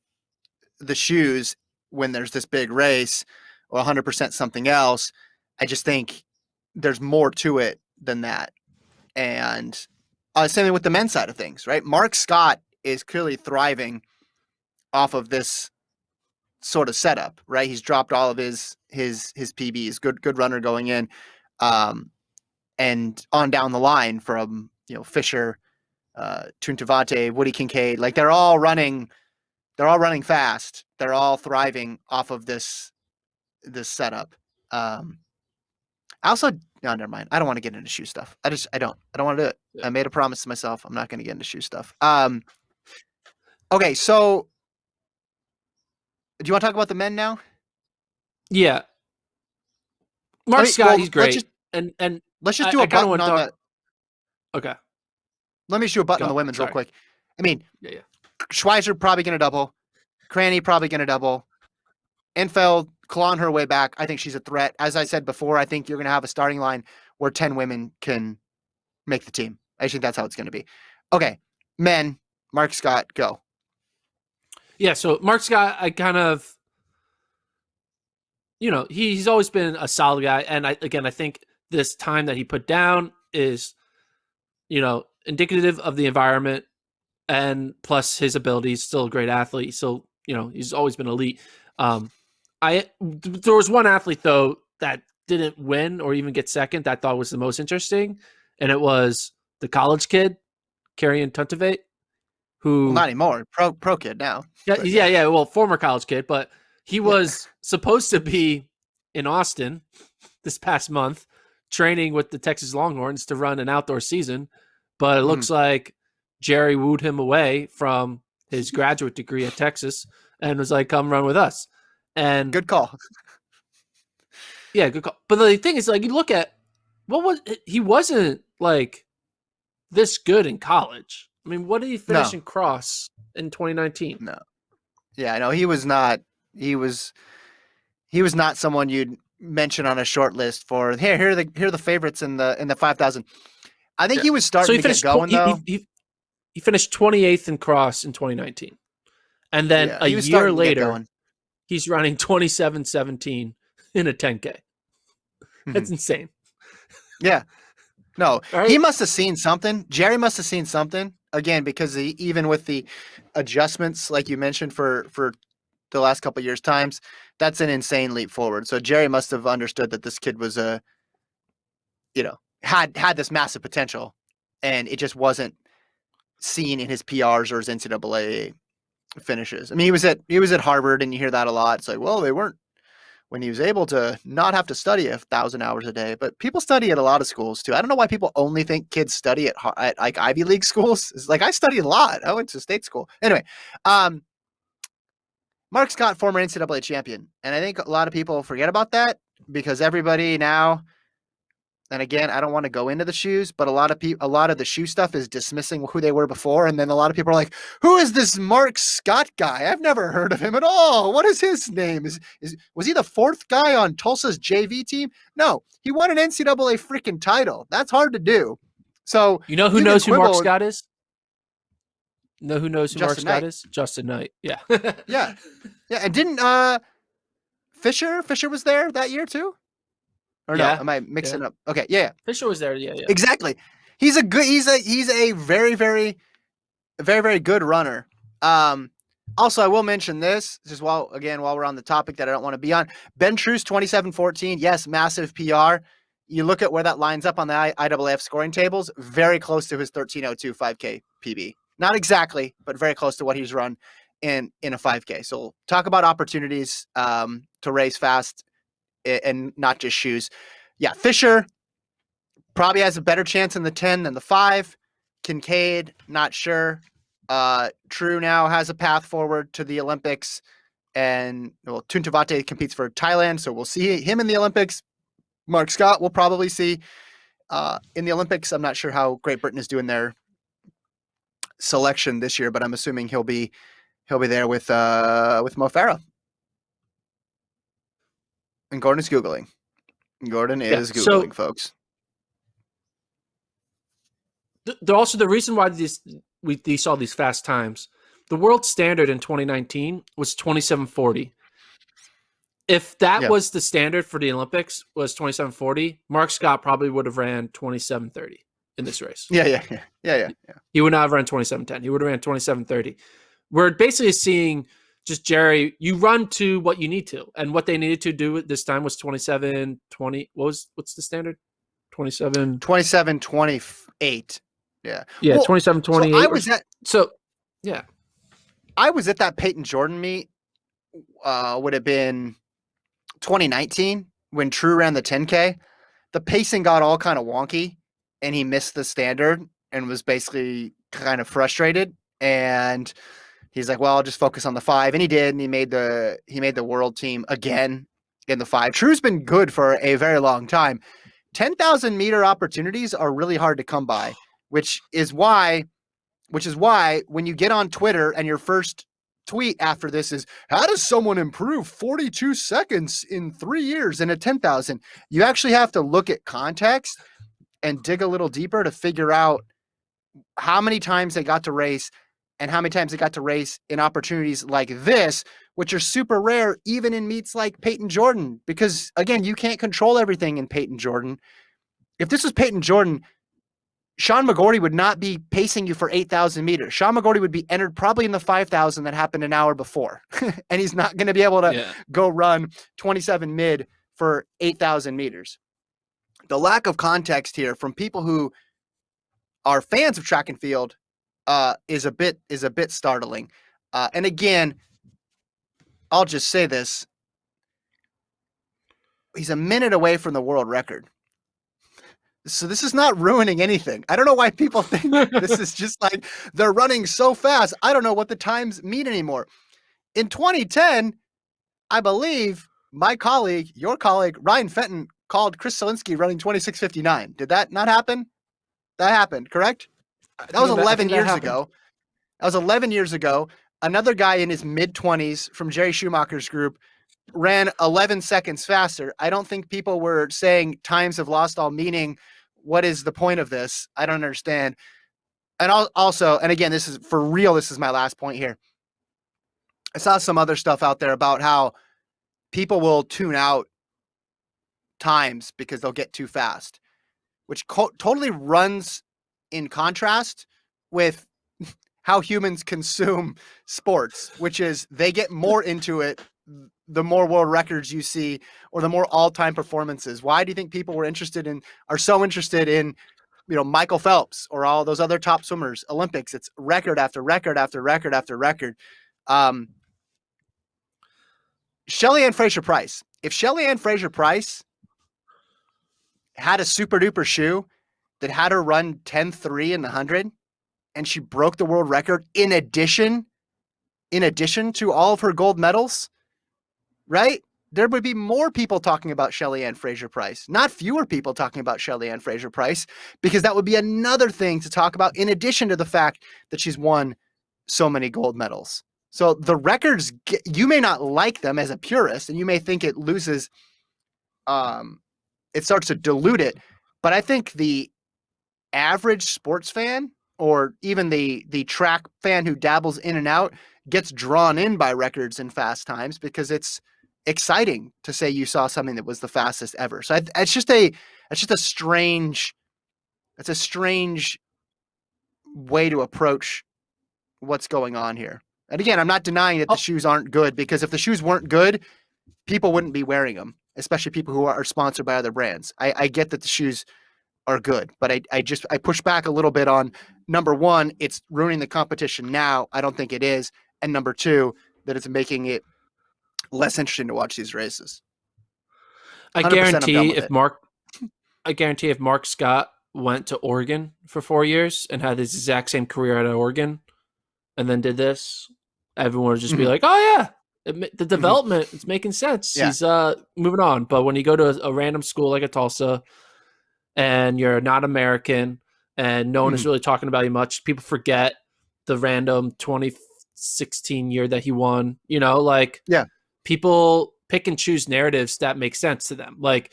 the shoes when there's this big race, or 100% something else, I just think there's more to it than that. And same thing with the men's side of things, right? Mark Scott is clearly thriving off of this sort of setup, right? He's dropped all of his PBs, good runner going in, and on down the line from Fisher, Tuntavate, Woody Kincaid, like they're all running fast. They're all thriving off of this setup. Never mind. I don't want to get into shoe stuff. I don't want to do it. Yeah. I made a promise to myself. I'm not going to get into shoe stuff. Okay. So do you want to talk about the men now? Yeah. Mark Scott, he's great. And let's just do a button on that. Okay. Let me shoot a button on the women's real quick. I mean, Schweizer probably going to double. Cranny probably going to double. Enfeld clawing her way back. I think she's a threat. As I said before, I think you're going to have a starting line where 10 women can make the team. I think that's how it's going to be. Okay. Men, Mark Scott, go. Yeah, so Mark Scott, he's always been a solid guy. And I think this time that he put down is, indicative of the environment, and plus his ability. He's still a great athlete. So, he's always been elite. There was one athlete though that didn't win or even get second that I thought was the most interesting, and it was the college kid, Carrion Tuntavate, who not anymore, pro kid now. Yeah. Well, former college kid, but he was supposed to be in Austin this past month training with the Texas Longhorns to run an outdoor season, but it looks like Jerry wooed him away from his graduate degree at Texas and was like, come run with us. And good call. Yeah, good call. But the thing is, like, you look at he wasn't like this good in college. I mean, what did he finish in cross in 2019? No. Yeah, I know he was not. He was not someone you'd mention on a short list for. Here are the favorites in the 5,000. I think he was starting to get going though. He finished 28th in cross in 2019, and then a year later, he's running 27:17 in a 10K. That's insane. Yeah. No, right? He must have seen something. Jerry must have seen something again, because even with the adjustments, like you mentioned for the last couple of years times, that's an insane leap forward. So Jerry must have understood that this kid was had this massive potential, and it just wasn't seen in his PRs or his NCAA finishes. I mean, he was at Harvard, and you hear that a lot. It's like, well, they weren't, when he was able to not have to study 1,000 hours a day, but people study at a lot of schools too. I don't know why people only think kids study at like Ivy League schools. It's like, I studied a lot. I went to state school. Anyway, Mark Scott, former NCAA champion. And I think a lot of people forget about that because everybody now, and again, I don't want to go into the shoes, but a lot of the shoe stuff is dismissing who they were before. And then a lot of people are like, who is this Mark Scott guy? I've never heard of him at all. What is his name? Was he the fourth guy on Tulsa's JV team? No, he won an NCAA freaking title. That's hard to do. So who knows who Mark Scott is? Know who knows who Mark Scott is? Justin Knight. Yeah. Yeah. And didn't Fisher was there that year too? Or no, am I mixing up? Okay, yeah. Fisher was there, yeah. Exactly. He's a very, very, very, very good runner. Also, I will mention this, just while we're on the topic that I don't want to be on. Ben Troost, 27:14. Yes, massive PR. You look at where that lines up on the IAAF scoring tables, very close to his 13:02 5K PB. Not exactly, but very close to what he's run in a 5K. So talk about opportunities to race fast and not just shoes. Yeah, Fisher probably has a better chance in the 10 than the 5. Kincaid, not sure. True now has a path forward to the Olympics. And Tuntavate competes for Thailand, so we'll see him in the Olympics. Mark Scott we'll probably see in the Olympics. I'm not sure how Great Britain is doing their selection this year, but I'm assuming he'll be there with Mo Farah. And Gordon is Googling. Googling, folks. Also, the reason why we saw these fast times, the world standard in 2019 was 27:40. If that was the standard for the Olympics, was 27:40, Mark Scott probably would have ran 27:30 in this race. Yeah. He would not have run 27:10. He would have ran 27:30. We're basically seeing just Jerry, you run to what you need to. And what they needed to do this time was 27:20. What's the standard? 27:28. Yeah. Yeah, 27:28. I was at that Peyton Jordan meet. Would have been 2019 when True ran the 10K. The pacing got all kind of wonky and he missed the standard and was basically kind of frustrated. And he's like, well, I'll just focus on the 5. And he did. And he made the world team again in the 5. True's been good for a very long time. 10,000 meter opportunities are really hard to come by, which is why when you get on Twitter and your first tweet after this is, how does someone improve 42 seconds in 3 years in a 10,000? You actually have to look at context and dig a little deeper to figure out how many times they got to race and how many times they got to race in opportunities like this, which are super rare even in meets like Peyton Jordan, because again, you can't control everything in Peyton Jordan. If this was Peyton Jordan, Sean McGorty would not be pacing you for 8,000 meters. Sean McGorty would be entered probably in the 5,000 that happened an hour before. And he's not going to be able to go run 27 mid for 8,000 meters. The lack of context here from people who are fans of track and field is a bit startling. And again, I'll just say this. He's a minute away from the world record. So this is not ruining anything. I don't know why people think this is just like they're running so fast. I don't know what the times mean anymore. In 2010, I believe my colleague, your colleague, Ryan Fenton, called Chris Selinsky running 26:59. Did that not happen? That happened, correct? That was 11 years ago. That was 11 years ago. Another guy in his mid-20s from Jerry Schumacher's group ran 11 seconds faster. I don't think people were saying times have lost all meaning. What is the point of this? I don't understand. And also, and again, this is for real. This is my last point here. I saw some other stuff out there about how people will tune out times because they'll get too fast, which totally runs in contrast with how humans consume sports, which is they get more into it the more world records you see or the more all-time performances. Why do you think people are so interested in, Michael Phelps or all those other top swimmers, Olympics? It's record after record after record after record. Shelly-Ann Fraser-Pryce. If Shelly-Ann Fraser-Pryce had a super duper shoe that had her run 10.3 in the 100 and she broke the world record in addition to all of her gold medals, right? There would be more people talking about Shelly-Ann Fraser-Pryce, not fewer people talking about Shelly-Ann Fraser-Pryce, because that would be another thing to talk about in addition to the fact that she's won so many gold medals. So the records, you may not like them as a purist, and you may think it loses, it starts to dilute it. But I think the average sports fan, or even the track fan who dabbles in and out, gets drawn in by records and fast times because it's exciting to say you saw something that was the fastest ever. So it's just a strange way to approach what's going on here. And again, I'm not denying that the shoes aren't good, because if the shoes weren't good, people wouldn't be wearing them, especially people who are sponsored by other brands. I get that the shoes are good, but I push back a little bit on, number one, it's ruining the competition now. I don't think it is. And number two, that it's making it less interesting to watch these races. I guarantee if Mark Scott went to Oregon for 4 years and had this exact same career at Oregon and then did this, everyone would just be like, oh yeah, the development, it's making sense. Yeah. He's moving on. But when you go to a random school like a Tulsa and you're not American and no one is really talking about you much, people forget the random 2016 year that he won, people pick and choose narratives that make sense to them. Like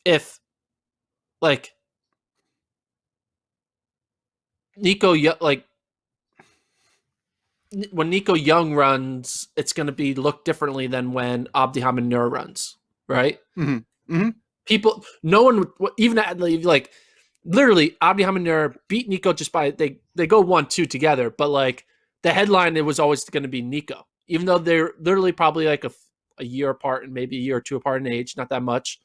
if when Nico Young runs, it's going to be looked differently than when Abdi Hamanur runs, right? People, no one would, even like literally Abdi Hamanur beat Nico just by, they go 1-2 together, but like the headline, it was always going to be Nico, even though they're literally probably like a year apart and maybe a year or two apart in age, not that much.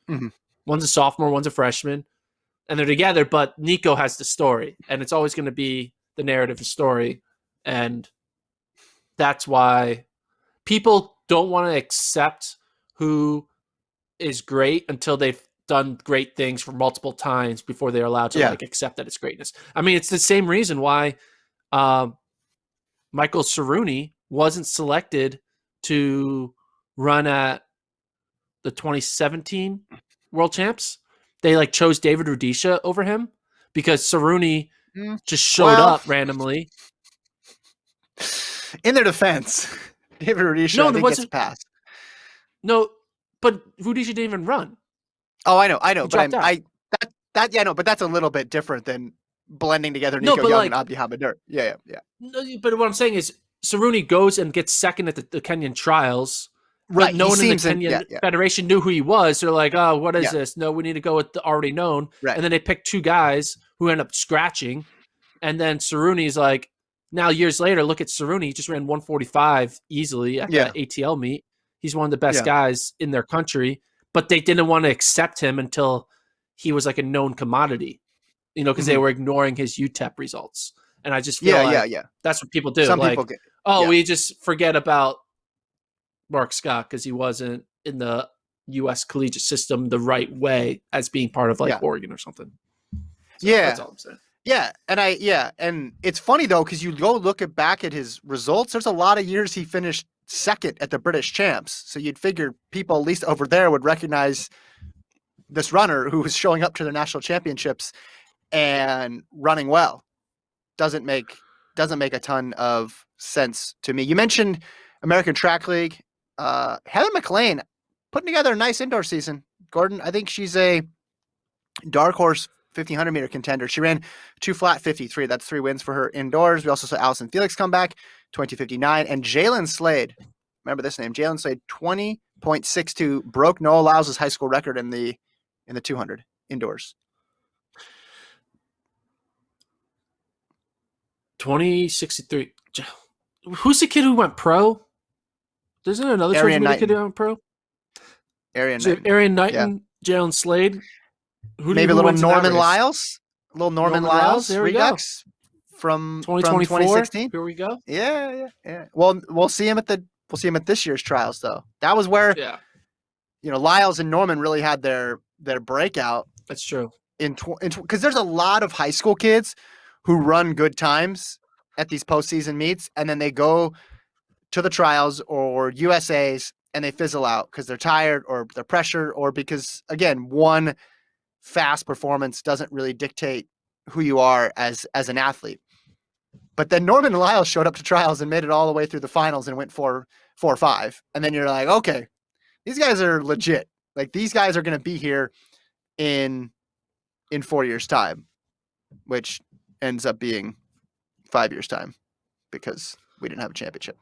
One's a sophomore, one's a freshman, and they're together, but Nico has the story, and it's always going to be the narrative of story. And that's why people don't want to accept who is great until they've done great things for multiple times before they're allowed to accept that it's greatness. I mean, it's the same reason why Michael Cerrone wasn't selected to run at the 2017 World Champs. They chose David Rudisha over him because Cerrone just showed up randomly. In their defense, David Rudisha gets passed. No, but Rudisha didn't even run. Oh, I know, but that's a little bit different than blending together Nico Young and Abdi Hamanur. Yeah. No, but what I'm saying is, Saruni goes and gets second at the Kenyan trials, Right. but no one in the Kenyan yeah. Federation knew who he was. They're like, oh, what is Yeah. this? No, we need to go with the already known. Right. And then they pick two guys who end up scratching. And then Saruni's like, now years later, look at Saruni. He just ran 145 easily at the ATL meet. He's one of the best guys in their country, but they didn't want to accept him until he was like a known commodity, you know, because they were ignoring his UTEP results. And I just feel that's what people do. Some like, people we just forget about Mark Scott because he wasn't in the U.S. collegiate system the right way as being part of like Oregon or something. So that's all I'm saying. Yeah, and it's funny though because you go look back at his results. There's a lot of years he finished second at the British champs, so you'd figure people at least over there would recognize this runner who was showing up to the national championships and running well. Doesn't make a ton of sense to me. You mentioned American Track League. Heather McLean putting together a nice indoor season. Gordon, I think she's a dark horse 1,500 meter contender. She ran 2 flat 53. That's 3 wins for her indoors. We also saw Allison Felix come back 20:59, and Jalen Slade. Remember this name, Jalen Slade, 20.62, broke Noah Lyles' high school record in the 200 indoors. 2063. Who's the kid who went pro? Isn't there another kid who went pro? Arian Knighton, Jalen Slade. Maybe a little Norman Lyles? A little Norman Lyles redux from 2016. Here we go. Yeah. Well, we'll see him at this year's trials though. That was where Lyles and Norman really had their breakout. That's true. Because there's a lot of high school kids who run good times at these postseason meets, and then they go to the trials or USAs and they fizzle out because they're tired or they're pressured or because, again, one fast performance doesn't really dictate who you are as an athlete. But then Norman Lyles showed up to trials and made it all the way through the finals and went 4.5. And then you're like, okay, these guys are legit. Like these guys are going to be here in 4 years' time, which ends up being 5 years' time because we didn't have a championship.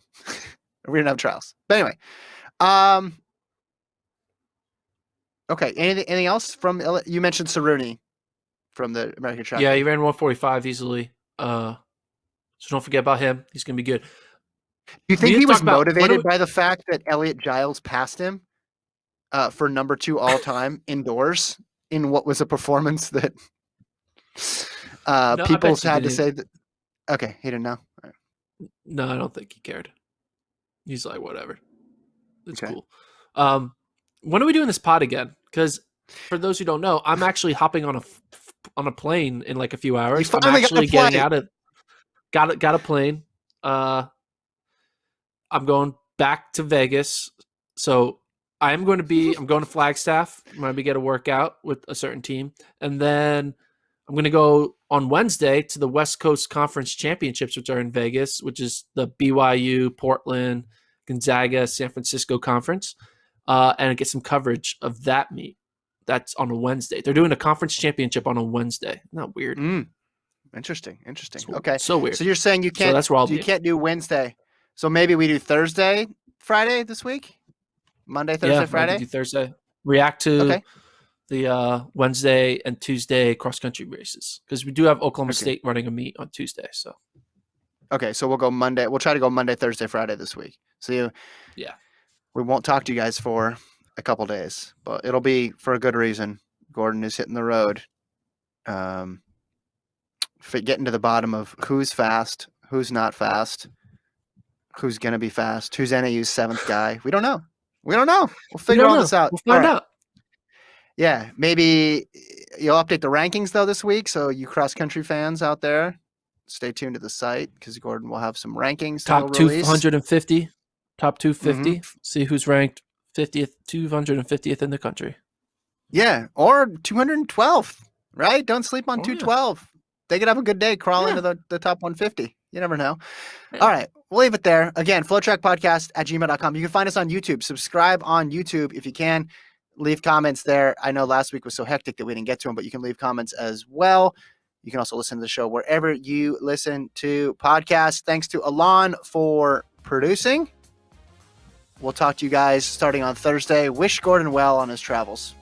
We didn't have trials. But anyway, okay. Anything else from you mentioned Saruni from the American Track? Yeah, he ran 145 easily. So don't forget about him. He's going to be good. Do you think he was motivated by the fact that Elliot Giles passed him for number 2 all time indoors in what was a performance that people had to say that? Okay, he didn't know. Right. No, I don't think he cared. He's like, whatever. It's okay. Cool. When are we doing this pod again? Because for those who don't know, I'm actually hopping on a plane in like a few hours. I'm actually getting out of got a plane. I'm going back to Vegas. So I'm going to Flagstaff. I'm going to get a workout with a certain team. And then I'm going to go on Wednesday to the West Coast Conference Championships, which are in Vegas, which is the BYU, Portland, Gonzaga, San Francisco Conference, and get some coverage of that meet. That's on a Wednesday. They're doing a conference championship on a Wednesday. Isn't that weird? Interesting. Okay. So weird. So you're saying you can't, can't do Wednesday. So maybe we do Thursday, Friday this week? Monday, Thursday, Friday? Do Thursday. React to the Wednesday and Tuesday cross-country races because we do have Oklahoma State running a meet on Tuesday. So, so we'll go Monday. We'll try to go Monday, Thursday, Friday this week. So we won't talk to you guys for a couple days, but it'll be for a good reason. Gordon is hitting the road, getting to the bottom of who's fast, who's not fast, who's going to be fast, who's NAU's 7th guy. We don't know. We'll figure all this out. We'll find out. Yeah, maybe you'll update the rankings though this week. So you cross-country fans out there, stay tuned to the site because Gordon will have some rankings. Top 250. Top 250. Mm-hmm. See who's ranked 50th, 250th in the country. Yeah, or 212th, right? Don't sleep on 212. Yeah. They could have a good day, crawl into the top 150. You never know. Yeah. All right, we'll leave it there. Again, FloTrackPodcast@gmail.com. You can find us on YouTube. Subscribe on YouTube if you can. Leave comments there. I know last week was so hectic that we didn't get to them, but you can leave comments as well. You can also listen to the show wherever you listen to podcasts. Thanks to Alon for producing. We'll talk to you guys starting on Thursday. Wish Gordon well on his travels.